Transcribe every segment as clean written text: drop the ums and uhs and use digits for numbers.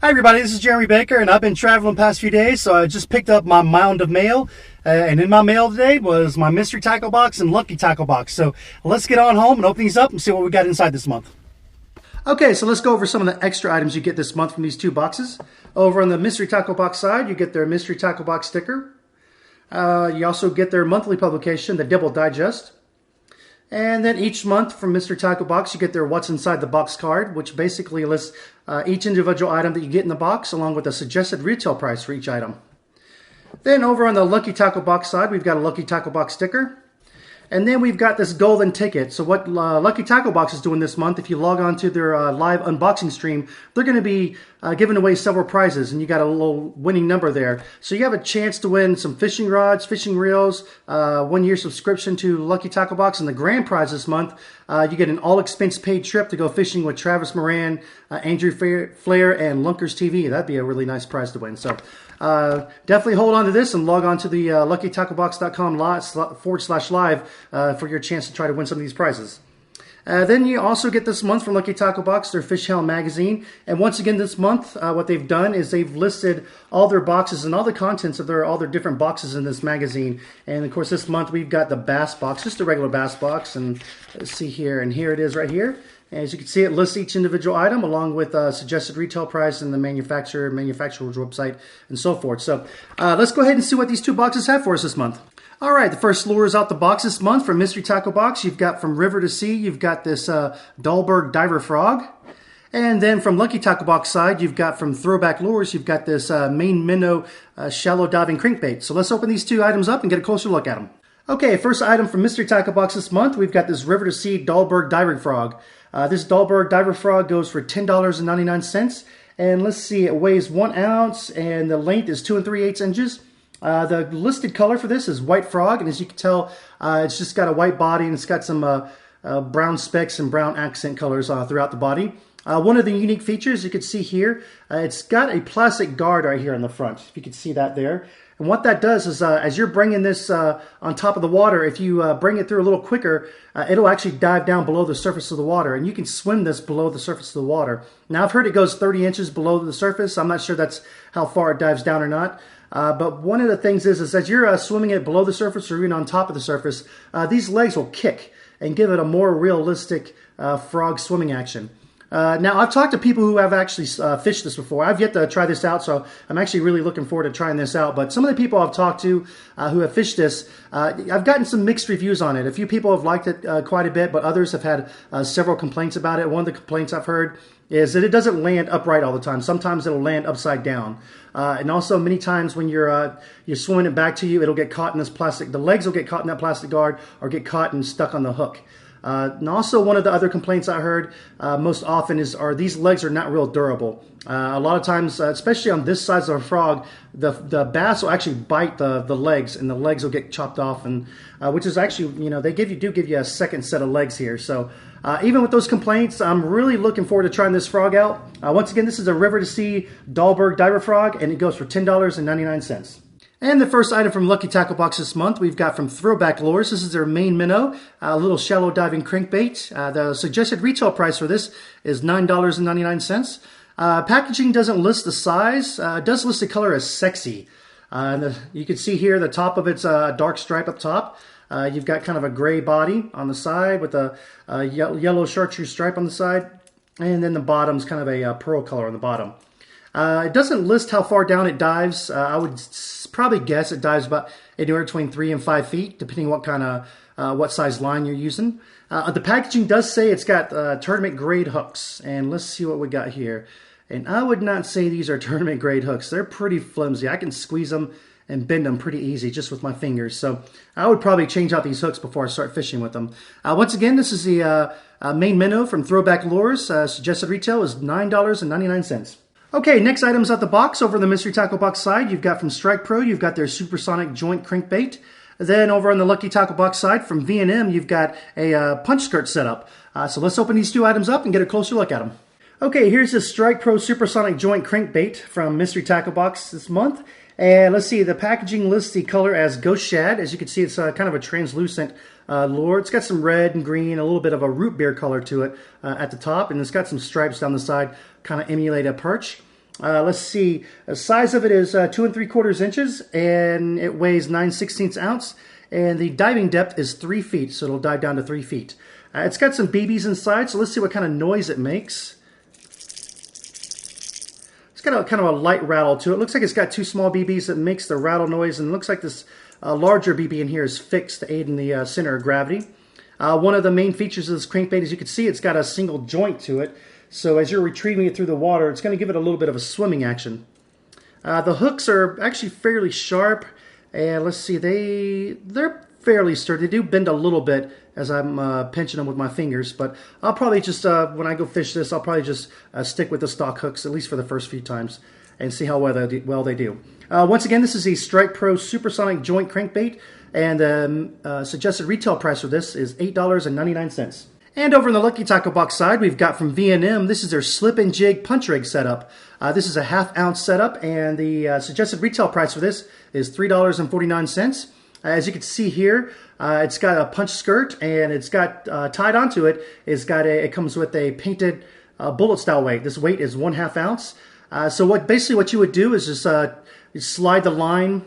Hi everybody, this is Jeremy Baker, and I've been traveling the past few days, so I just picked up my mound of mail, and in my mail today was my mystery tackle box and lucky tackle box. So let's get on home and open these up and see what we got inside this month. Okay, so let's go over some of the extra items you get this month from these two boxes. Over on the mystery tackle box side, you get their mystery tackle box sticker. You also get their monthly publication, the Double Digest. And then each month from Mystery Tackle Box, you get their What's Inside the Box card, which basically lists each individual item that you get in the box, along with a suggested retail price for each item. Then over on the Lucky Tackle Box side, we've got a Lucky Tackle Box sticker. And then we've got this golden ticket. So what Lucky Tackle Box is doing this month, if you log on to their live unboxing stream, they're going to be giving away several prizes, and you got a little winning number there. So you have a chance to win some fishing rods, fishing reels, 1 year subscription to Lucky Tackle Box, and the grand prize this month, you get an all-expense paid trip to go fishing with Travis Moran, Andrew Flair, and Lunkers TV. That'd be a really nice prize to win. So definitely hold on to this and log on to the luckytacklebox.com/live for your chance to try to win some of these prizes. Then you also get this month from Lucky Tackle Box their Fish Hound magazine. And once again this month, what they've done is they've listed all their boxes and all the contents of all their different boxes in this magazine. And of course this month we've got the bass box, just a regular bass box. And let's see here, and here it is right here. As you can see, it lists each individual item along with suggested retail price and the manufacturer's website, and so forth. So let's go ahead and see what these two boxes have for us this month. All right, the first lures out the box this month from Mystery Tackle Box. You've got from River to Sea, you've got this Dahlberg Diver Frog. And then from Lucky Tackle Box side, you've got from Throwback Lures, you've got this Maine Minnow Shallow Diving Crankbait. So let's open these two items up and get a closer look at them. Okay, first item from Mystery Tackle Box this month, we've got this River to Sea Dahlberg Diving Frog. This Dahlberg Diver Frog goes for $10.99. And let's see, it weighs 1 ounce and the length is 2 3/8 inches. The listed color for this is white frog, and as you can tell, it's just got a white body and it's got some brown specks and brown accent colors throughout the body. One of the unique features you can see here, it's got a plastic guard right here on the front, if you can see that there. And what that does is as you're bringing this on top of the water, if you bring it through a little quicker, it'll actually dive down below the surface of the water, and you can swim this below the surface of the water. Now I've heard it goes 30 inches below the surface. I'm not sure that's how far it dives down or not. But one of the things is as you're swimming it below the surface or even on top of the surface, these legs will kick and give it a more realistic frog swimming action. Now, I've talked to people who have actually fished this before. I've yet to try this out, so I'm actually really looking forward to trying this out. But some of the people I've talked to who have fished this, I've gotten some mixed reviews on it. A few people have liked it quite a bit, but others have had several complaints about it. One of the complaints I've heard is that it doesn't land upright all the time. Sometimes it'll land upside down. And also many times when you're swimming it back to you, it'll get caught in this plastic. The legs will get caught in that plastic guard or get caught and stuck on the hook. And also one of the other complaints I heard most often are these legs are not real durable. A lot of times, especially on this size of a frog, the bass will actually bite the legs, and the legs will get chopped off, and which is actually, they do give you a second set of legs here. So even with those complaints, I'm really looking forward to trying this frog out. Once again, this is a River to Sea Dahlberg Diver Frog, and it goes for $10.99. And the first item from Lucky Tackle Box this month, we've got from Throwback Lures. This is their Maine Minnow, a little shallow diving crankbait. The suggested retail price for this is $9.99. Packaging doesn't list the size. It does list the color as sexy. You can see here the top of it's a dark stripe up top. You've got kind of a gray body on the side with a yellow chartreuse stripe on the side. And then the bottom's kind of a pearl color on the bottom. It doesn't list how far down it dives. I would probably guess it dives about anywhere between 3 and 5 feet, depending what kind of what size line you're using. The packaging does say it's got tournament grade hooks, and let's see what we got here. And I would not say these are tournament grade hooks. They're pretty flimsy. I can squeeze them and bend them pretty easy just with my fingers. So I would probably change out these hooks before I start fishing with them. Once again, this is the Maine Minnow from Throwback Lures. Suggested retail is $9.99. Okay, next items out the box. Over on the Mystery Tackle Box side, you've got from Strike Pro, you've got their Supersonic Joint Crankbait. Then over on the Lucky Tackle Box side, from V&M, you've got a punch skirt setup. So let's open these two items up and get a closer look at them. Okay, here's the Strike Pro Supersonic Joint Crankbait from Mystery Tackle Box this month. And let's see, the packaging lists the color as Ghost Shad. As you can see, it's kind of a translucent lure. It's got some red and green, a little bit of a root beer color to it at the top, and it's got some stripes down the side, kind of emulate a perch. Let's see, the size of it is 2 3/4 inches, and it weighs 9/16 ounce, and the diving depth is 3 feet, so it'll dive down to 3 feet. It's got some BBs inside, so let's see what kind of noise it makes. It's got a kind of a light rattle to it. Looks like it's got 2 small BBs that makes the rattle noise, and it looks like this larger BB in here is fixed to aid in the center of gravity. One of the main features of this crankbait, as you can see, it's got a single joint to it. So as you're retrieving it through the water, it's going to give it a little bit of a swimming action. The hooks are actually fairly sharp, and let's see, they're fairly sturdy. They do bend a little bit as I'm pinching them with my fingers, but I'll probably just, when I go fish this, I'll probably just stick with the stock hooks, at least for the first few times, and see how well they do. Once again, this is the Strike Pro Supersonic Joint Crankbait, and suggested retail price for this is $8.99. And over on the Lucky Tackle Box side, we've got from V&M, this is their slip and jig punch rig setup. This is a 1/2 ounce setup, and the suggested retail price for this is $3.49. As you can see here, it's got a punch skirt, and it's got tied onto it. It comes with a painted bullet style weight. This weight is 1/2 ounce. So basically what you would do is just you slide the line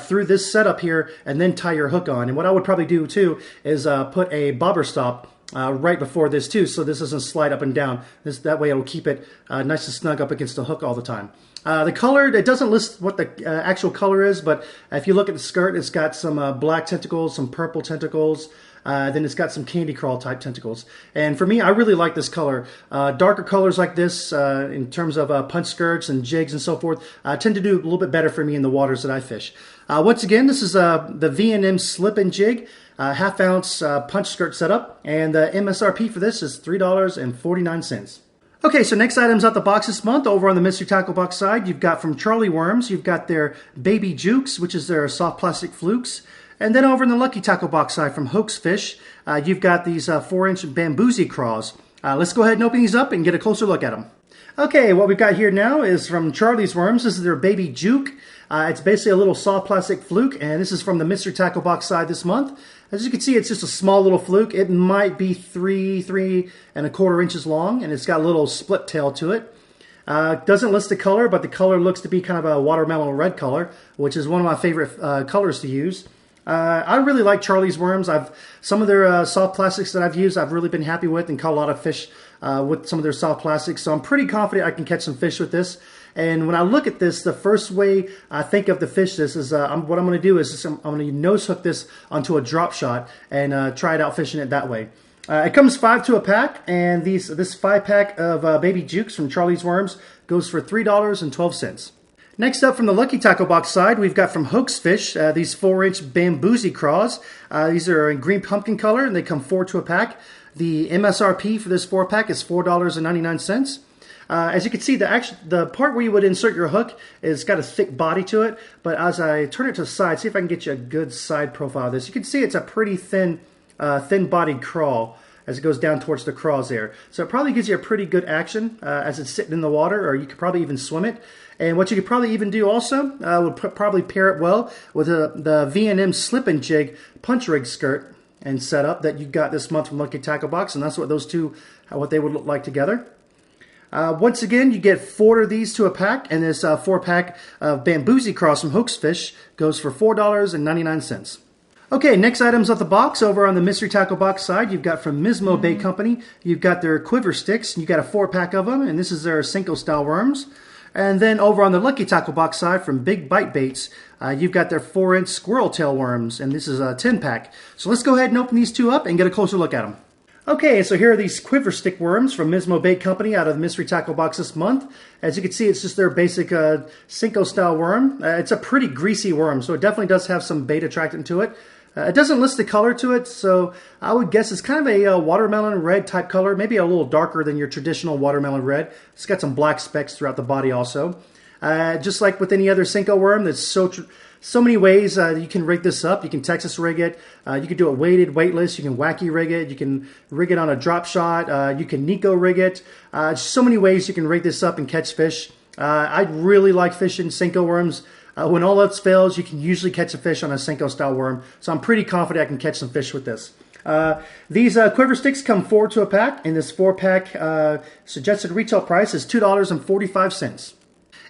through this setup here, and then tie your hook on. And what I would probably do too is put a bobber stop right before this too, so this doesn't slide up and down. That way it'll keep it nice and snug up against the hook all the time. The color, it doesn't list what the actual color is, but if you look at the skirt, it's got some black tentacles, some purple tentacles, then it's got some candy crawl type tentacles. And for me, I really like this color. Darker colors like this, in terms of punch skirts and jigs and so forth, tend to do a little bit better for me in the waters that I fish. Once again, this is the V&M Slip and Jig 1/2 ounce punch skirt setup, and the MSRP for this is $3.49. Okay, so next items out the box this month. Over on the Mystery Tackle Box side, you've got from Charlie Worms, you've got their Baby Jukes, which is their soft plastic flukes. And then over in the Lucky Tackle Box side from Hoax Fish, you've got these 4-inch bamboozy craws. Let's go ahead and open these up and get a closer look at them. Okay, what we've got here now is from Charlie's Worms. This is their Baby Juke. It's basically a little soft plastic fluke, and this is from the Mystery Tackle Box side this month. As you can see, it's just a small little fluke. It might be 3 1/4 inches long, and it's got a little split tail to it. Doesn't list the color, but the color looks to be kind of a watermelon red color, which is one of my favorite colors to use. I really like Charlie's Worms. Some of their soft plastics that I've used, I've really been happy with and caught a lot of fish with some of their soft plastics. So I'm pretty confident I can catch some fish with this. And when I look at this, the first way I think of to fish this is what I'm going to do is I'm going to nose hook this onto a drop shot and try it out fishing it that way. It comes 5 to a pack, and this 5-pack of Baby Jukes from Charlie's Worms goes for $3.12. Next up from the Lucky Tackle Box side, we've got from Hoax Fish, these 4-inch bamboozy craws. These are in green pumpkin color, and they come 4 to a pack. The MSRP for this 4-pack is $4.99. As you can see, the part where you would insert your hook is got a thick body to it, but as I turn it to the side, see if I can get you a good side profile of this. You can see it's a pretty thin-bodied crawl as it goes down towards the craws there. So it probably gives you a pretty good action as it's sitting in the water, or you could probably even swim it. And what you could probably even do also would probably pair it well with the V&M Slip and Jig punch rig skirt and setup that you got this month from Lucky Tackle Box, and that's what those two, what they would look like together. Once again, you get 4 of these to a pack, and this 4-pack of bamboozy craws from Hoax Fish goes for $4.99. Okay, next items off the box. Over on the Mystery Tackle Box side, you've got from Mismo Bait Company, you've got their quiver sticks, and you got a 4-pack of them, and this is their Senko style worms. And then over on the Lucky Tackle Box side from Big Bite Baits, you've got their 4-inch squirrel tail worms, and this is a 10-pack. So let's go ahead and open these two up and get a closer look at them. Okay, so here are these quiver stick worms from Mismo Bait Company out of the Mystery Tackle Box this month. As you can see, it's just their basic Senko style worm. It's a pretty greasy worm, so it definitely does have some bait attractant to it. It doesn't list the color to it, so I would guess it's kind of a watermelon red type color, maybe a little darker than your traditional watermelon red. It's got some black specks throughout the body also. Just like with any other Senko worm, there's so many ways you can rig this up. You can Texas rig it. You can do it weighted, weightless. You can wacky rig it. You can rig it on a drop shot. You can Nico rig it. So many ways you can rig this up and catch fish. I really like fishing Senko worms. When all else fails, you can usually catch a fish on a Senko style worm. So I'm pretty confident I can catch some fish with this. These quiver sticks come 4 to a pack, and this 4-pack suggested retail price is $2.45.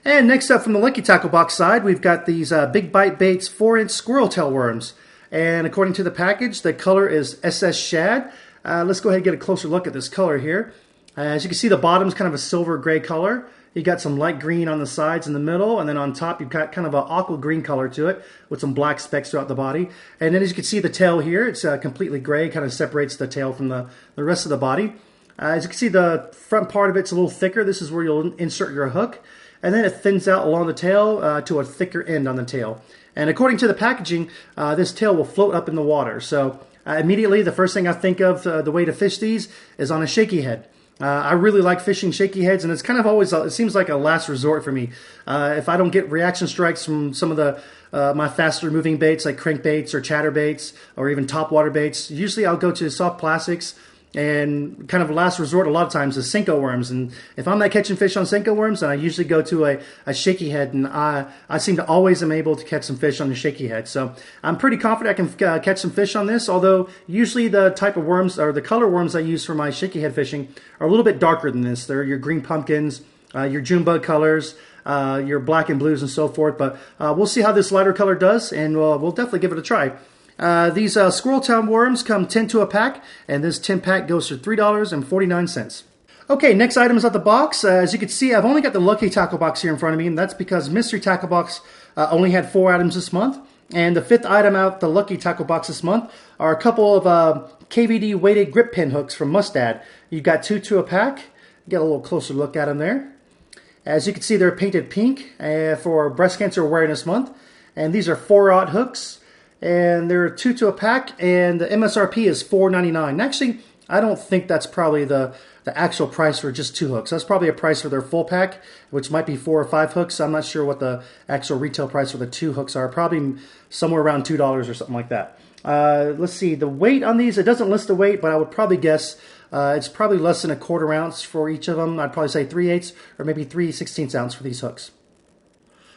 And next up from the Lucky Tackle Box side, we've got these Big Bite Baits 4-inch squirrel tail worms. And according to the package, the color is SS Shad. Let's go ahead and get a closer look at this color here. As you can see, the bottom is kind of a silver gray color. You got some light green on the sides in the middle, and then on top you've got kind of an aqua green color to it with some black specks throughout the body. And then as you can see, the tail here, it's completely gray, kind of separates the tail from the rest of the body. As you can see, the front part of it's a little thicker. This is where you'll insert your hook. And then it thins out along the tail to a thicker end on the tail. And according to the packaging, this tail will float up in the water. So immediately, the first thing I think of the way to fish these is on a shaky head. I really like fishing shaky heads, and it's kind of always, it seems like a last resort for me. If I don't get reaction strikes from some of the my faster moving baits like crankbaits or chatterbaits or even topwater baits, usually I'll go to soft plastics. And kind of last resort a lot of times is Senko worms. And if I'm not catching fish on Senko worms, then I usually go to a shaky head. And I seem to always am able to catch some fish on the shaky head. So I'm pretty confident I can catch some fish on this. Although usually the type of worms or the color worms I use for my shaky head fishing are a little bit darker than this. They're your green pumpkins, your June bug colors, your black and blues and so forth. But we'll see how this lighter color does, and we'll definitely give it a try. These squirrel tail worms come 10 to a pack, and this 10 pack goes for $3.49. Okay, next item is out the box. As you can see, I've only got the Lucky Tackle Box here in front of me, and that's because Mystery Tackle Box only had 4 items this month. And the 5th item out the Lucky Tackle Box this month are a couple of KVD weighted grip pin hooks from Mustad. You've got 2 to a pack. Get a little closer look at them there. As you can see, they're painted pink for Breast Cancer Awareness Month. And these are 4-aught hooks. And they're 2 to a pack, and the MSRP is $4.99. Actually, I don't think that's probably the actual price for just 2 hooks. That's probably a price for their full pack, which might be 4 or 5 hooks. I'm not sure what the actual retail price for the 2 hooks are. Probably somewhere around $2 or something like that. Let's see, the weight on these, it doesn't list the weight, but I would probably guess it's probably less than a 1/4 ounce for each of them. I'd probably say 3/8 or maybe 3/16 ounce for these hooks.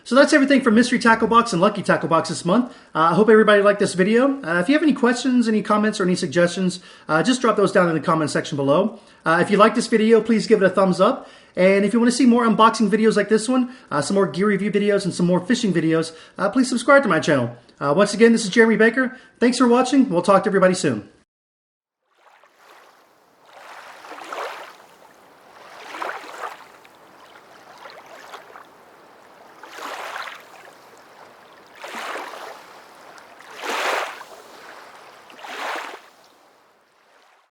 So that's everything from Mystery Tackle Box and Lucky Tackle Box this month. I hope everybody liked this video. If you have any questions, any comments, or any suggestions, just drop those down in the comment section below. If you like this video, please give it a thumbs up. And if you want to see more unboxing videos like this one, some more gear review videos, and some more fishing videos, please subscribe to my channel. Once again, this is Jeremy Baker. Thanks for watching. We'll talk to everybody soon.